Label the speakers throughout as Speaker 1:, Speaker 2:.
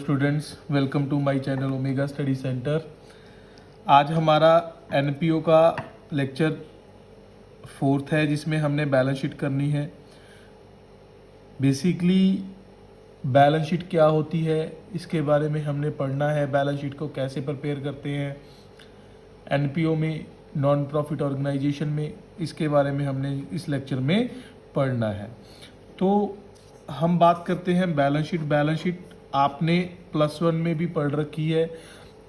Speaker 1: Students, welcome to my channel omega study centre. आज हमारा NPO का लेक्चर 4 है जिसमें हमने बैलेंस शीट करनी है। बेसिकली बैलेंस शीट क्या होती है इसके बारे में हमने पढ़ना है। बैलेंस शीट को कैसे प्रिपेयर करते हैं एनपीओ में, नॉन प्रॉफिट ऑर्गेनाइजेशन में, इसके बारे में हमने इस लेक्चर में पढ़ना है। तो हम बात करते हैं बैलेंस शीट। बैलेंस शीट आपने +1 में भी पढ़ रखी है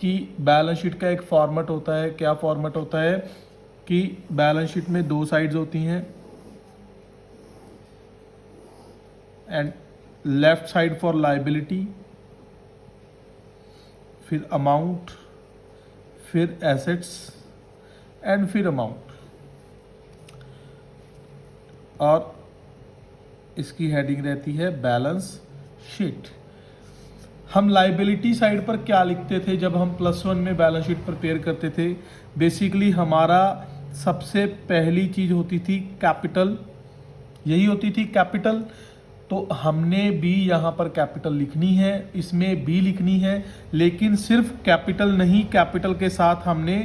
Speaker 1: कि बैलेंस शीट का एक फॉर्मेट होता है। क्या फॉर्मेट होता है कि बैलेंस शीट में 2 साइड्स होती हैं and left side for liability, फिर अमाउंट, फिर एसेट्स एंड फिर अमाउंट, और इसकी हेडिंग रहती है बैलेंस शीट। हम लायबिलिटी साइड पर क्या लिखते थे जब हम +1 में बैलेंस शीट प्रिपेयर करते थे? बेसिकली हमारा सबसे पहली चीज होती थी कैपिटल, यही होती थी कैपिटल। तो हमने भी यहाँ पर कैपिटल लिखनी है, इसमें भी लिखनी है, लेकिन सिर्फ कैपिटल नहीं, कैपिटल के साथ हमने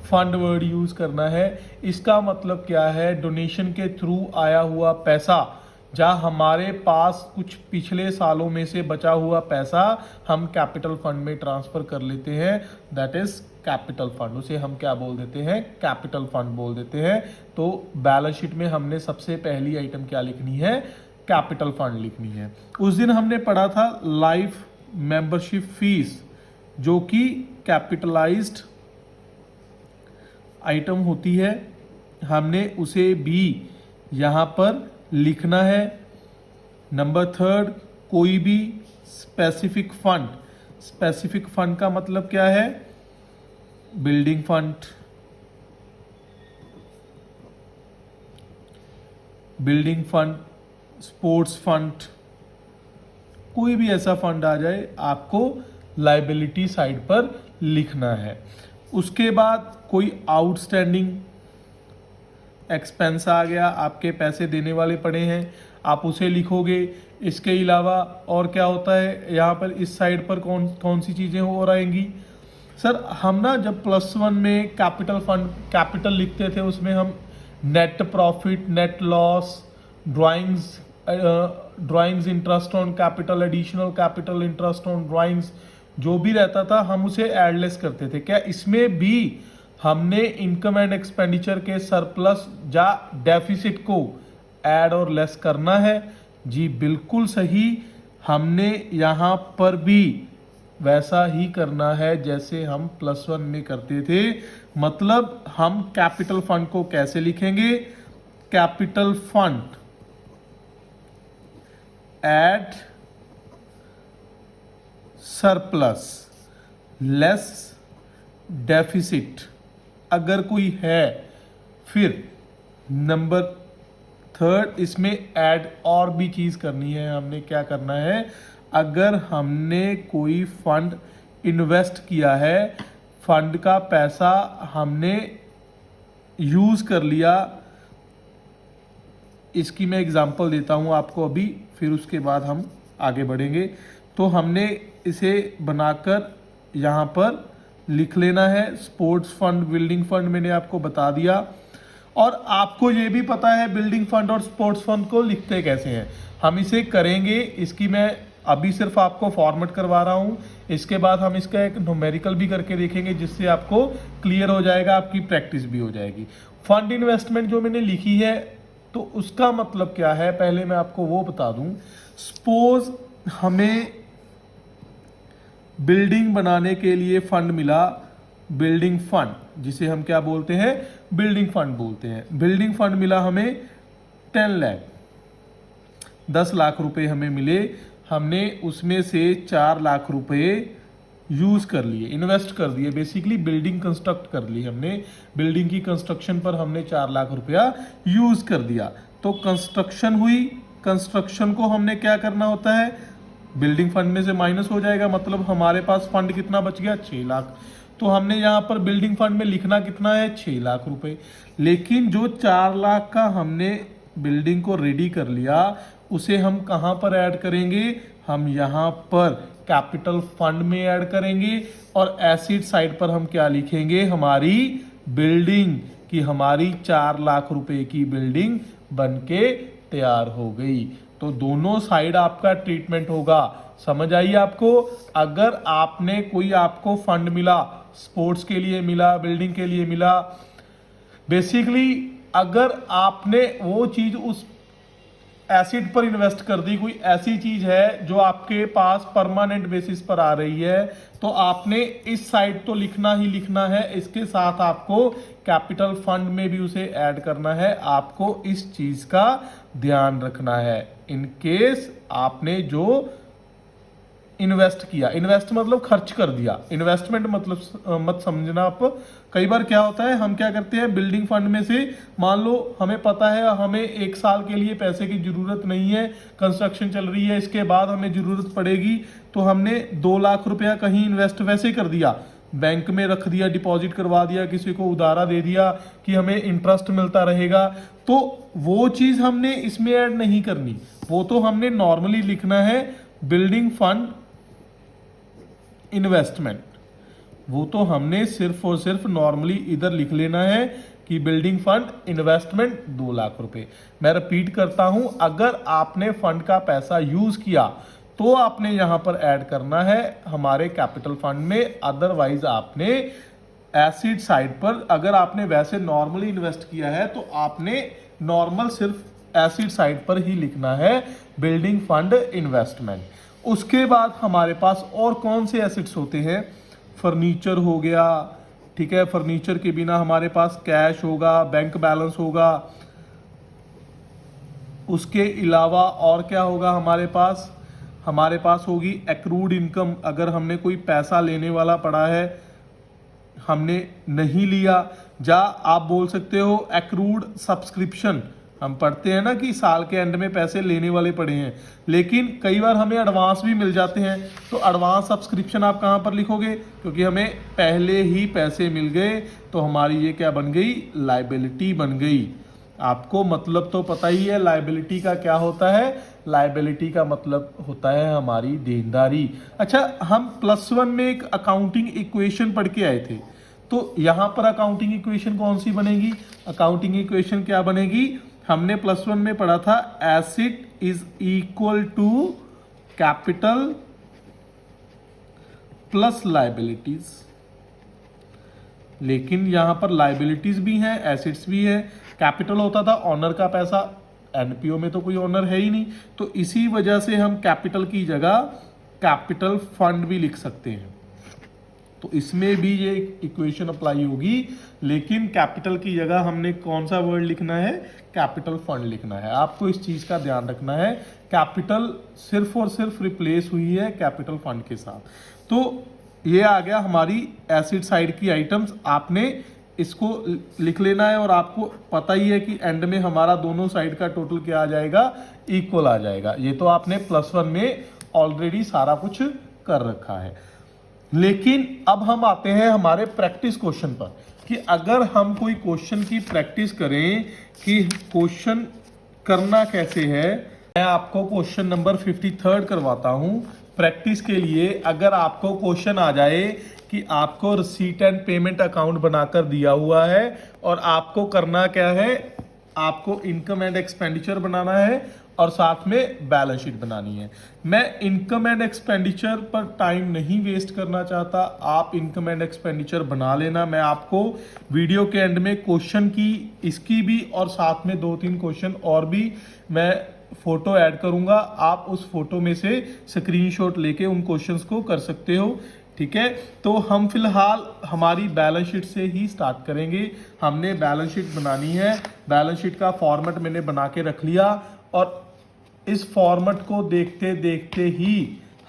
Speaker 1: फंड वर्ड यूज करना है। इसका मतलब क्या है? डोनेशन के थ्रू आया हुआ पैसा, जहाँ हमारे पास कुछ पिछले सालों में से बचा हुआ पैसा हम कैपिटल फंड में ट्रांसफर कर लेते हैं, दैट इज कैपिटल फंड। उसे हम क्या बोल देते हैं? कैपिटल फंड बोल देते हैं। तो बैलेंस शीट में हमने सबसे पहली आइटम क्या लिखनी है? कैपिटल फंड लिखनी है। उस दिन हमने पढ़ा था लाइफ मेंबरशिप फीस, जो कि कैपिटलाइज्ड आइटम होती है, हमने उसे भी यहाँ पर लिखना है। नंबर 3, कोई भी स्पेसिफिक फंड। स्पेसिफिक फंड का मतलब क्या है? Building fund, building fund, sports fund, कोई भी ऐसा फंड आ जाए आपको लायबिलिटी साइड पर लिखना है। उसके बाद कोई आउटस्टैंडिंग एक्सपेंस आ गया, आपके पैसे देने वाले पड़े हैं, आप उसे लिखोगे। इसके अलावा और क्या होता है यहाँ पर? इस साइड पर कौन कौन सी चीज़ें हो रहेंगी? सर हम ना जब +1 में कैपिटल फंड कैपिटल लिखते थे उसमें हम net profit, net loss, drawings interest on capital, additional capital interest on drawings, जो भी रहता था हम उसे एडलेस करते थे। क्या इसमें भी हमने इनकम एंड एक्सपेंडिचर के सरप्लस या डेफिसिट को ऐड और लेस करना है? जी बिल्कुल सही, हमने यहाँ पर भी वैसा ही करना है जैसे हम +1 में करते थे। मतलब हम कैपिटल फंड को कैसे लिखेंगे? Capital fund add surplus less deficit अगर कोई है। फिर नंबर 3 इसमें ऐड और भी चीज करनी है। हमने क्या करना है? अगर हमने कोई फंड इन्वेस्ट किया है, फंड का पैसा हमने यूज कर लिया, इसकी मैं एग्जांपल देता हूं आपको अभी, फिर उसके बाद हम आगे बढ़ेंगे। तो हमने इसे बनाकर यहां पर लिख लेना है। स्पोर्ट्स फंड, बिल्डिंग फंड मैंने आपको बता दिया, और आपको ये भी पता है बिल्डिंग फंड और स्पोर्ट्स फंड को लिखते कैसे हैं। हम इसे करेंगे, इसकी मैं अभी सिर्फ आपको फॉर्मेट करवा रहा हूं। इसके बाद हम इसका एक न्यूमेरिकल भी करके देखेंगे जिससे आपको क्लियर हो जाएगा, आपकी प्रैक्टिस भी हो जाएगी। फंड इन्वेस्टमेंट जो मैंने लिखी है तो उसका मतलब क्या है पहले मैं आपको वो बता दूं। सपोज हमें बिल्डिंग बनाने के लिए फंड मिला, बिल्डिंग फंड, जिसे हम क्या बोलते हैं? बिल्डिंग फंड बोलते हैं। बिल्डिंग फंड मिला हमें 10 लाख, 10 लाख रुपए हमें मिले। हमने उसमें से 4 लाख रुपए यूज कर लिए, इन्वेस्ट कर दिए, बेसिकली बिल्डिंग कंस्ट्रक्ट कर ली हमने। बिल्डिंग की कंस्ट्रक्शन पर हमने 4 लाख रुपया यूज कर दिया। तो कंस्ट्रक्शन हुई, कंस्ट्रक्शन को हमने क्या करना होता है? बिल्डिंग फंड में से माइनस हो जाएगा, मतलब हमारे पास फंड कितना बच गया? 6 लाख। तो हमने यहाँ पर बिल्डिंग फंड में लिखना कितना है? 6 लाख रुपए। लेकिन जो 4 लाख का हमने बिल्डिंग को रेडी कर लिया, उसे हम कहाँ पर ऐड करेंगे? हम यहाँ पर कैपिटल फंड में ऐड करेंगे और एसिड साइड पर हम क्या लिखेंगे, हमारी बिल्डिंग, कि हमारी 4 लाख रुपए की बिल्डिंग बनके तैयार हो गई। तो दोनों साइड आपका ट्रीटमेंट होगा। समझ आई आपको? अगर आपने कोई आपको फंड मिला, स्पोर्ट्स के लिए मिला, बिल्डिंग के लिए मिला, बेसिकली अगर आपने वो चीज उस एसिड पर इन्वेस्ट कर दी, कोई ऐसी चीज है जो आपके पास परमानेंट बेसिस पर आ रही है, तो आपने इस साइड तो लिखना ही लिखना है, इसके साथ आपको कैपिटल फंड में भी उसे ऐड करना है। आपको इस चीज का ध्यान रखना है। इन केस आपने जो इन्वेस्ट किया, इन्वेस्ट मतलब खर्च कर दिया, इन्वेस्टमेंट मतलब मत समझना आप। कई बार क्या होता है, हम क्या करते हैं, बिल्डिंग फंड में से मान लो हमें पता है हमें 1 साल के लिए पैसे की जरूरत नहीं है, कंस्ट्रक्शन चल रही है, इसके बाद हमें जरूरत पड़ेगी, तो हमने 2 लाख रुपया कहीं इन्वेस्ट वैसे कर दिया, बैंक में रख दिया, डिपॉजिट करवा दिया, किसी को उधारा दे दिया कि हमें इंटरेस्ट मिलता रहेगा, तो वो चीज हमने इसमें ऐड नहीं करनी। वो तो हमने नॉर्मली लिखना है बिल्डिंग फंड इन्वेस्टमेंट, वो तो हमने सिर्फ और सिर्फ नॉर्मली इधर लिख लेना है कि बिल्डिंग फंड इन्वेस्टमेंट 2 लाख रुपए। मैं रिपीट करता हूं, अगर आपने फंड का पैसा यूज किया तो आपने यहां पर ऐड करना है हमारे कैपिटल फंड में, अदरवाइज आपने एसिड साइड पर, अगर आपने वैसे नॉर्मली इन्वेस्ट किया है तो आपने नॉर्मल सिर्फ एसिड साइड पर ही लिखना है बिल्डिंग फंड इन्वेस्टमेंट। उसके बाद हमारे पास और कौन से एसेट्स होते हैं, फर्नीचर हो गया, ठीक है, फर्नीचर के बिना हमारे पास कैश होगा, बैंक बैलेंस होगा, उसके अलावा और क्या होगा हमारे पास होगी एक्रूड इनकम। अगर हमने कोई पैसा लेने वाला पड़ा है, हमने नहीं लिया, या आप बोल सकते हो एक्रूड सब्सक्रिप्शन, हम पढ़ते हैं ना कि साल के एंड में पैसे लेने वाले पड़े हैं, लेकिन कई बार हमें एडवांस भी मिल जाते हैं, तो एडवांस सब्सक्रिप्शन आप कहां पर लिखोगे, क्योंकि हमें पहले ही पैसे मिल गए, तो हमारी ये क्या बन गई, लायबिलिटी बन गई। आपको मतलब तो पता ही है लायबिलिटी का क्या होता है, लायबिलिटी का मतलब होता है हमारी देनदारी। अच्छा, हम +1 में एक अकाउंटिंग इक्वेशन पढ़ के आए थे, तो यहां पर अकाउंटिंग इक्वेशन कौन सी बनेगी, अकाउंटिंग इक्वेशन क्या बनेगी, हमने +1 में पढ़ा था assets is equal to capital plus liabilities, लेकिन यहां पर लायबिलिटीज भी हैं, एसिड्स भी है। कैपिटल होता था ऑनर का पैसा, एनपीओ में तो कोई ऑनर है ही नहीं, तो इसी वजह से हम कैपिटल की जगह कैपिटल फंड भी लिख सकते हैं। तो इसमें भी ये इक्वेशन अप्लाई होगी, लेकिन कैपिटल की जगह हमने कौन सा वर्ड लिखना है, कैपिटल फंड लिखना है। आपको इस चीज का ध्यान रखना है, कैपिटल सिर्फ और सिर्फ रिप्लेस हुई है कैपिटल फंड के साथ। तो ये आ गया हमारी एसिड साइड की आइटम्स, आपने इसको लिख लेना है, और आपको पता ही है कि एंड में हमारा दोनों साइड का टोटल क्या आ जाएगा, इक्वल आ जाएगा। ये तो आपने +1 में ऑलरेडी सारा कुछ कर रखा है। लेकिन अब हम आते हैं हमारे प्रैक्टिस क्वेश्चन पर, कि अगर हम कोई क्वेश्चन की प्रैक्टिस करें कि क्वेश्चन करना कैसे है। मैं आपको क्वेश्चन नंबर 53 करवाता हूं प्रैक्टिस के लिए। अगर आपको क्वेश्चन आ जाए कि आपको रिसीट एंड पेमेंट अकाउंट बनाकर दिया हुआ है और आपको करना क्या है, आपको इनकम एंड एक्सपेंडिचर बनाना है और साथ में बैलेंस शीट बनानी है। मैं इनकम एंड एक्सपेंडिचर पर टाइम नहीं वेस्ट करना चाहता, आप इनकम एंड एक्सपेंडिचर बना लेना। मैं आपको वीडियो के एंड में क्वेश्चन की, इसकी भी और साथ में 2-3 क्वेश्चन और भी मैं फोटो ऐड करूंगा, आप उस फोटो में से स्क्रीनशॉट लेके उन क्वेश्चंस को कर सकते हो, ठीक है। तो हम फिलहाल हमारी बैलेंस शीट से ही स्टार्ट करेंगे। हमने बैलेंस शीट बनानी है, बैलेंस शीट का फॉर्मेट मैंने बना के रख लिया, और इस फॉर्मेट को देखते देखते ही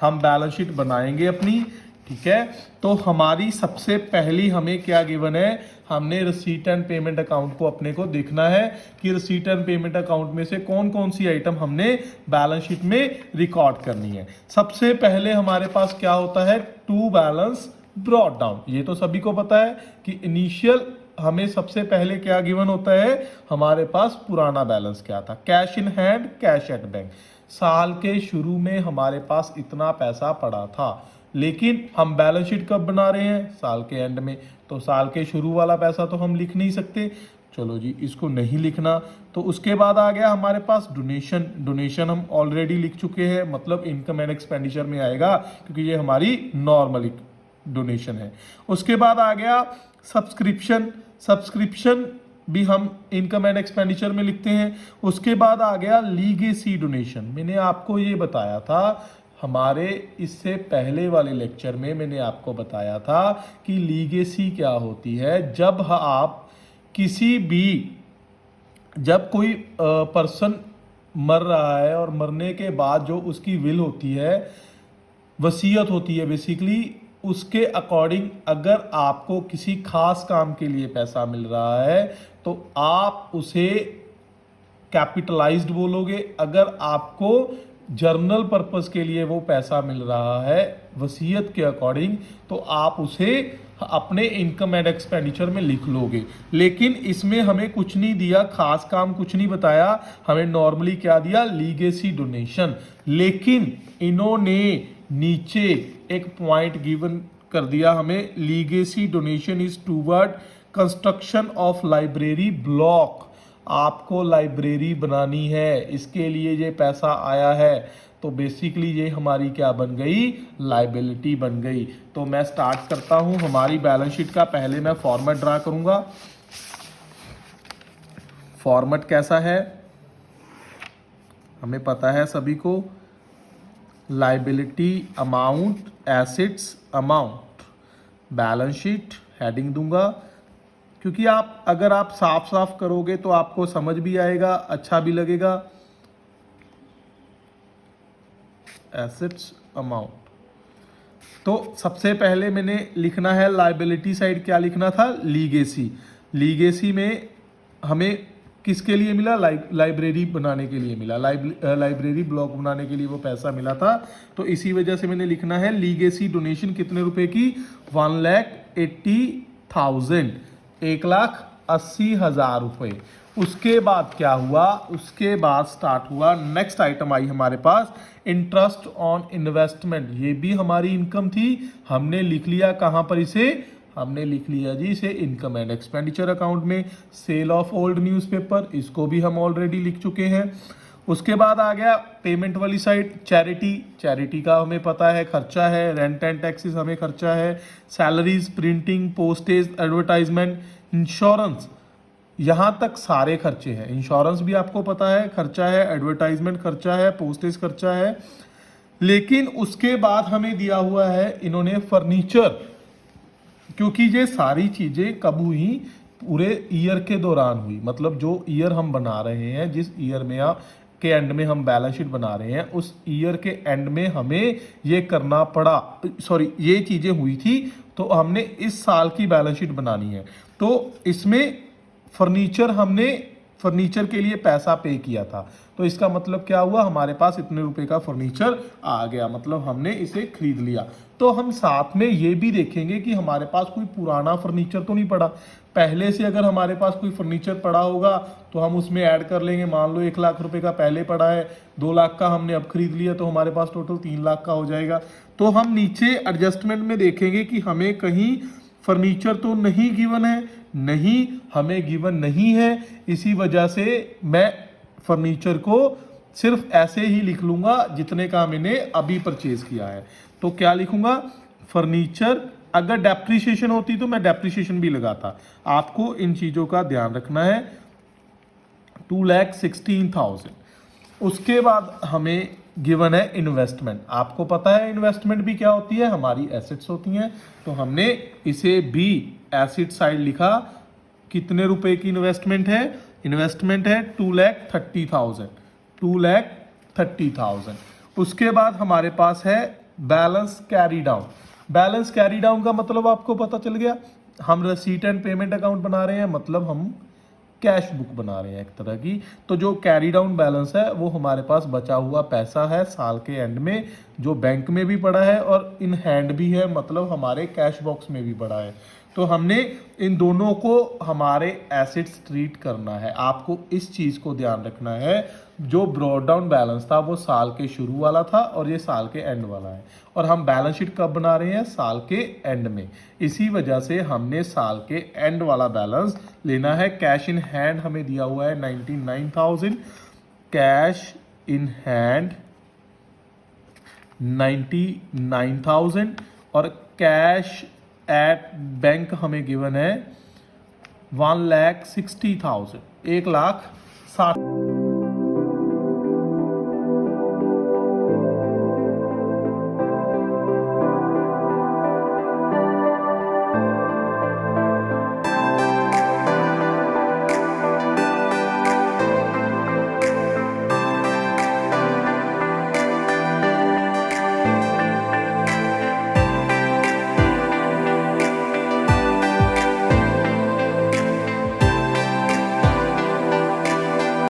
Speaker 1: हम बैलेंस शीट बनाएंगे अपनी, ठीक है। तो हमारी सबसे पहली हमें क्या गिवन है, हमने रिसीट एंड पेमेंट अकाउंट को अपने को देखना है कि रिसीट एंड पेमेंट अकाउंट में से कौन कौन सी आइटम हमने बैलेंस शीट में रिकॉर्ड करनी है। सबसे पहले हमारे पास क्या होता है, टू बैलेंस ब्रॉट डाउन। ये तो सभी को पता है कि इनिशियल हमें सबसे पहले क्या गिवन होता है, हमारे पास पुराना बैलेंस क्या था, cash in hand, cash at bank. साल के शुरू में हमारे पास इतना पैसा पड़ा था, लेकिन हम बैलेंस शीट कब बना रहे हैं? साल के एंड में। तो साल के शुरू वाला पैसा तो हम लिख नहीं सकते, चलो जी इसको नहीं लिखना। तो उसके बाद आ गया हमारे पास डोनेशन। डोनेशन हम ऑलरेडी लिख चुके हैं, मतलब इनकम एंड एक्सपेंडिचर में आएगा क्योंकि ये हमारी नॉर्मल डोनेशन है। उसके बाद आ गया सब्सक्रिप्शन। सब्सक्रिप्शन भी हम इनकम एंड एक्सपेंडिचर में लिखते हैं। उसके बाद आ गया लीगेसी डोनेशन। मैंने आपको ये बताया था हमारे इससे पहले वाले लेक्चर में, मैंने आपको बताया था कि लीगेसी क्या होती है। जब कोई पर्सन मर रहा है और मरने के बाद जो उसकी विल होती है, वसीयत होती है बेसिकली, उसके अकॉर्डिंग अगर आपको किसी खास काम के लिए पैसा मिल रहा है तो आप उसे कैपिटलाइज्ड बोलोगे। अगर आपको जर्नल पर्पस के लिए वो पैसा मिल रहा है वसीयत के अकॉर्डिंग, तो आप उसे अपने इनकम एंड एक्सपेंडिचर में लिख लोगे। लेकिन इसमें हमें कुछ नहीं दिया, खास काम कुछ नहीं बताया, हमें नॉर्मली क्या दिया? Legacy donation. लेकिन इन्होंने नीचे एक पॉइंट गिवन कर दिया हमें, legacy donation is toward construction of library block. आपको लाइब्रेरी बनानी है, इसके लिए ये पैसा आया है, तो बेसिकली ये हमारी क्या बन गई? लाइबिलिटी बन गई। तो मैं स्टार्ट करता हूं हमारी बैलेंस शीट का। पहले मैं फॉर्मेट ड्रा करूंगा। फॉर्मेट कैसा है हमें पता है सभी को, liability amount, assets amount, balance sheet heading दूंगा, क्योंकि अगर आप साफ साफ करोगे तो आपको समझ भी आएगा, अच्छा भी लगेगा। Assets amount. तो सबसे पहले मैंने लिखना है लाइबिलिटी साइड, क्या लिखना था? लीगेसी। लीगेसी में हमें किसके लिए मिला? लाइब्रेरी बनाने के लिए मिला, लाइब्रेरी ब्लॉक बनाने के लिए वो पैसा मिला था। तो इसी वजह से मैंने लिखना है लीगेसी डोनेशन कितने रुपए की? 1,80,000, 1,80,000 रुपए। उसके बाद क्या हुआ? उसके बाद स्टार्ट हुआ, नेक्स्ट आइटम आई हमारे पास, इंटरेस्ट ऑन इन्वेस्टमेंट। ये भी हमारी इनकम थी, हमने लिख लिया कहां पर इसे? हमने लिख लिया जी इसे इनकम एंड एक्सपेंडिचर अकाउंट में। सेल ऑफ ओल्ड न्यूज़पेपर, इसको भी हम ऑलरेडी लिख चुके हैं। उसके बाद आ गया पेमेंट वाली साइड, चैरिटी। चैरिटी का हमें पता है खर्चा है, रेंट एंड टैक्सेस हमें खर्चा है, salaries, printing, postage, advertisement, insurance, यहां तक सारे खर्चे हैं। इंश्योरेंस भी आपको पता है खर्चा है, एडवर्टाइजमेंट खर्चा है, पोस्टेज खर्चा है। लेकिन उसके बाद हमें दिया हुआ है इन्होंने फर्नीचर, क्योंकि ये सारी चीजें कब हुई? पूरे ईयर के दौरान हुई। मतलब जो ईयर हम बना रहे हैं, जिस ईयर में के एंड में हम बैलेंस शीट बना रहे हैं, उस ईयर के एंड में हमें ये करना पड़ा, ये चीजें हुई थी, तो हमने इस साल की बैलेंस शीट बनानी है। तो इसमें फर्नीचर के लिए पैसा पे किया था, तो इसका मतलब क्या हुआ? हमारे पास इतने रुपए का फर्नीचर आ गया, मतलब हमने इसे खरीद लिया। तो हम साथ में ये भी देखेंगे कि हमारे पास कोई पुराना फर्नीचर तो नहीं पड़ा। पहले से अगर हमारे पास कोई फर्नीचर पड़ा होगा तो हम उसमें ऐड कर लेंगे। मान लो 1 लाख रुपए का पहले पड़ा है, 2 लाख का हमने अब खरीद लिया, तो हमारे पास टोटल 3 लाख का हो जाएगा। तो हम नीचे एडजस्टमेंट में देखेंगे कि हमें कहीं फर्नीचर तो नहीं गिवन है, नहीं हमें गिवन नहीं है। इसी वजह से मैं फर्नीचर को सिर्फ ऐसे ही लिख लूंगा जितने का मैंने अभी परचेज किया है। तो क्या लिखूंगा? फर्नीचर। अगर डेप्रिसिएशन होती तो मैं डेप्रिसिएशन भी लगाता। आपको इन चीजों का ध्यान रखना है। 2,16,000। उसके बाद हमें गिवन है इन्वेस्टमेंट। आपको पता है इन्वेस्टमेंट भी क्या होती है? हमारी एसेट्स होती हैं। तो हमने इसे भी एसेट साइड लिखा। कितने रुपए की इन्वेस्टमेंट है? इन्वेस्टमेंट है 2,30,000, 2,30,000। उसके बाद हमारे पास है balance carry down. Balance carry down का मतलब आपको पता चल गया, हम रसीट एंड पेमेंट अकाउंट बना रहे हैं, मतलब हम कैश बुक बना रहे हैं एक तरह की। तो जो कैरी डाउन बैलेंस है वो हमारे पास बचा हुआ पैसा है साल के एंड में, जो बैंक में भी पड़ा है और इन हैंड भी है, मतलब हमारे कैश बॉक्स में भी पड़ा है। तो हमने इन दोनों को हमारे एसेट्स ट्रीट करना है। आपको इस चीज़ को ध्यान रखना है, जो ब्रॉड डाउन बैलेंस था वो साल के शुरू वाला था और ये साल के एंड वाला है, और हम बैलेंस शीट कब बना रहे हैं? साल के एंड में। इसी वजह से हमने साल के एंड वाला बैलेंस लेना है। कैश इन हैंड हमें दिया हुआ है 99,000, कैश इन हैंड 99,000 और कैश एट बैंक हमें गिवन है 1,60,000, 1,60,000।